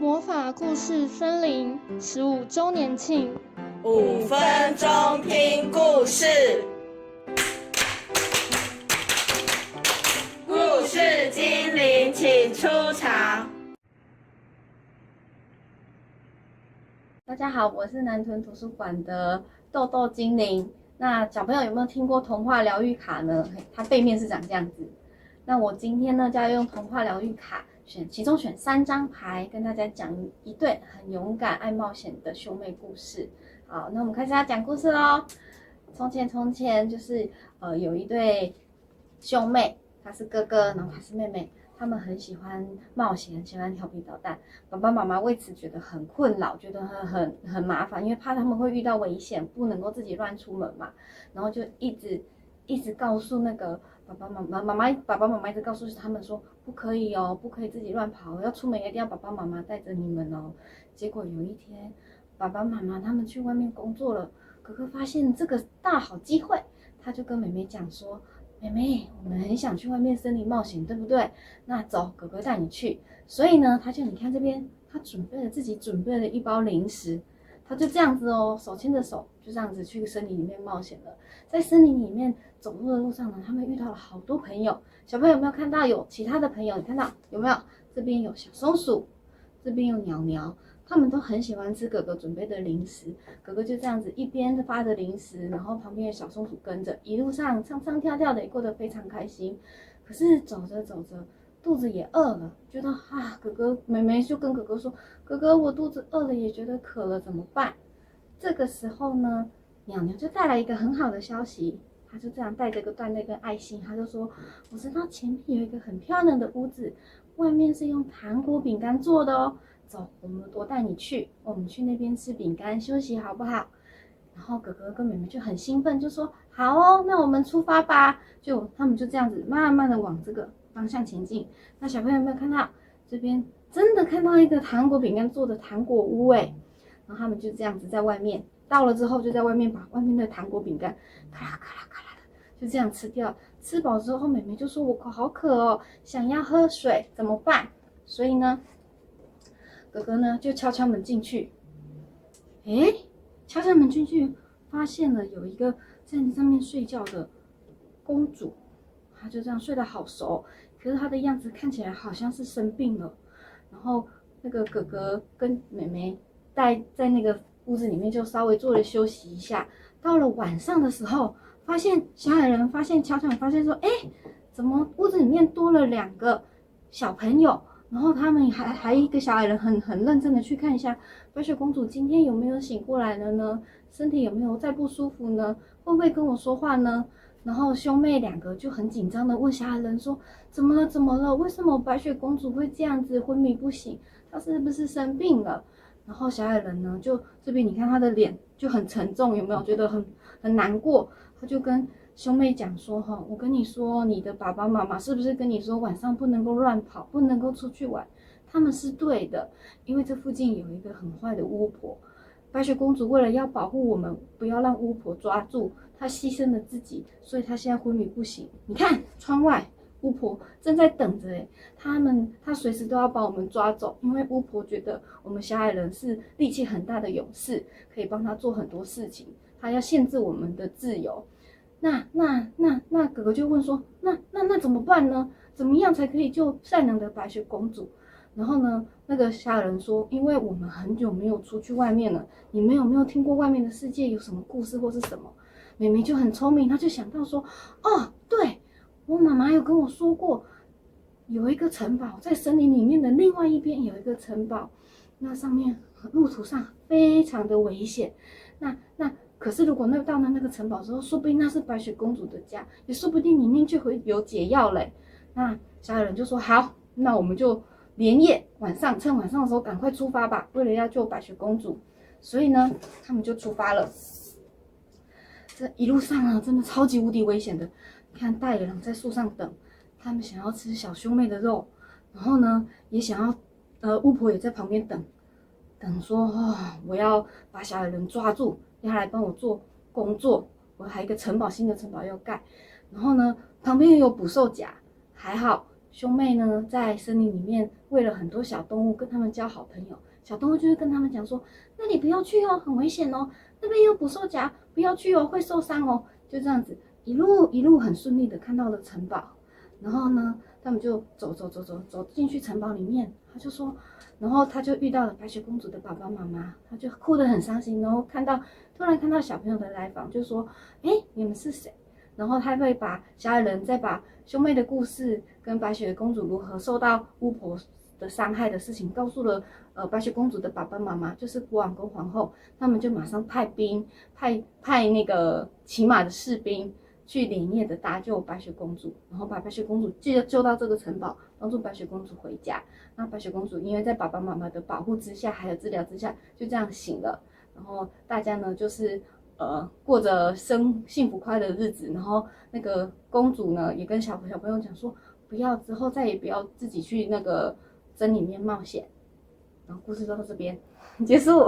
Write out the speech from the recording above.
魔法故事森林15周年庆5分钟听故事，故事精灵请出场。大家好，我是南屯图书馆的豆豆精灵。那小朋友有没有听过童话疗愈卡呢？它背面是长这样子。那我今天呢，就要用童话疗愈卡其中选3张牌，跟大家讲一对很勇敢、爱冒险的兄妹故事。好，那我们开始要讲故事咯。从前就是有一对兄妹，他是哥哥，然后他是妹妹。他们很喜欢冒险，喜欢调皮捣蛋。爸爸妈妈为此觉得很困扰，觉得很麻烦，因为怕他们会遇到危险，不能够自己乱出门嘛。然后就一直告诉那个爸爸妈妈一直告诉他们说，不可以哦，不可以自己乱跑，要出门一定要爸爸妈妈带着你们哦。结果有一天，爸爸妈妈他们去外面工作了，哥哥发现这个大好机会，他就跟妹妹讲说，妹妹，我们很想去外面森林冒险，对不对？那走，哥哥带你去。所以呢，你看这边，他自己准备了一包零食，他就这样子哦，手牵着手，就这样子去森林里面冒险了。在森林里面走路的路上呢，他们遇到了好多朋友。小朋友有没有看到有其他的朋友？你看到有没有？这边有小松鼠，这边有鸟鸟。他们都很喜欢吃哥哥准备的零食，哥哥就这样子一边发着零食，然后旁边的小松鼠跟着，一路上唱唱跳跳的，也过得非常开心。可是走着走着，肚子也饿了，觉得妹妹就跟哥哥说：“哥哥，我肚子饿了，也觉得渴了，怎么办？”这个时候呢，鸟鸟就带来一个很好的消息，他就这样带着个缎带跟爱心，他就说：“我知道前面有一个很漂亮的屋子，外面是用糖果饼干做的哦。走，我带你去，我们去那边吃饼干休息好不好？”然后哥哥跟妹妹就很兴奋，就说：“好哦，那我们出发吧！”他们就这样子慢慢的往这个方向前进。那小朋友有没有看到这边真的看到一个糖果饼干做的糖果屋哎？然后他们就这样子在外面，到了之后就在外面把外面的糖果饼干咔啦咔啦咔啦的就这样吃掉。吃饱之后，妹妹就说：“我口好渴哦，想要喝水，怎么办？”所以呢，哥哥呢就敲敲门进去，敲敲门进去，发现了有一个在上面睡觉的公主，她就这样睡得好熟，可是她的样子看起来好像是生病了。然后那个哥哥跟妹妹在那个屋子里面就稍微坐了休息一下。到了晚上的时候，小矮人敲敲门发现说，怎么屋子里面多了2个小朋友？然后他们还一个小矮人很认真的去看一下白雪公主今天有没有醒过来了呢？身体有没有再不舒服呢？会不会跟我说话呢？然后兄妹2个就很紧张的问小矮人说：“怎么了？为什么白雪公主会这样子昏迷不醒？她是不是生病了？”然后小矮人呢，就这边你看他的脸就很沉重，有没有觉得很难过？他就跟兄妹讲说：“我跟你说，你的爸爸妈妈是不是跟你说晚上不能够乱跑，不能够出去玩？他们是对的，因为这附近有一个很坏的巫婆。白雪公主为了要保护我们，不要让巫婆抓住，她牺牲了自己，所以她现在昏迷不醒。你看窗外，巫婆正在等着她随时都要把我们抓走，因为巫婆觉得我们小矮人是力气很大的勇士，可以帮她做很多事情，她要限制我们的自由。”那哥哥就问说，那怎么办呢？怎么样才可以救善良的白雪公主？然后呢，那个小矮人说，因为我们很久没有出去外面了，你们有没有听过外面的世界有什么故事或是什么？妹妹就很聪明，她就想到说，哦，对，我妈妈有跟我说过，有一个城堡在森林里面的另外一边有一个城堡，那上面路途上非常的危险。可是如果到那个城堡之后，说不定那是白雪公主的家，也说不定里面就会有解药嘞。那小矮人就说好，那我们就连夜趁晚上的时候赶快出发吧，为了要救白雪公主。所以呢，他们就出发了。这一路上啊，真的超级无敌危险的。看大野狼在树上等，他们想要吃小兄妹的肉，然后呢也想要，巫婆也在旁边等说我要把小矮人抓住，要他来帮我做工作，我还有一个新的城堡要盖。然后呢，旁边也有捕兽夹，还好兄妹呢在森林里面喂了很多小动物，跟他们交好朋友。小动物就会跟他们讲说，那里不要去哦，很危险哦，那边有捕兽夹，不要去哦，会受伤哦。就这样子一路很顺利的看到了城堡，然后呢他们就走进去城堡里面，然后他就遇到了白雪公主的爸爸妈妈，他就哭得很伤心，然后突然看到小朋友的来访，就说，你们是谁？然后他会把小矮人再把兄妹的故事跟白雪公主如何受到巫婆的伤害的事情告诉了白雪公主的爸爸妈妈，就是国王跟皇后，他们就马上派那个骑马的士兵去连夜的搭救白雪公主，然后把白雪公主救到这个城堡，帮助白雪公主回家。那白雪公主因为在爸爸妈妈的保护之下，还有治疗之下，就这样醒了。然后大家呢就是过着幸福快乐的日子。然后那个公主呢也跟小朋友讲说，不要之后再也不要自己去那个针里面冒险。然后故事就到这边结束。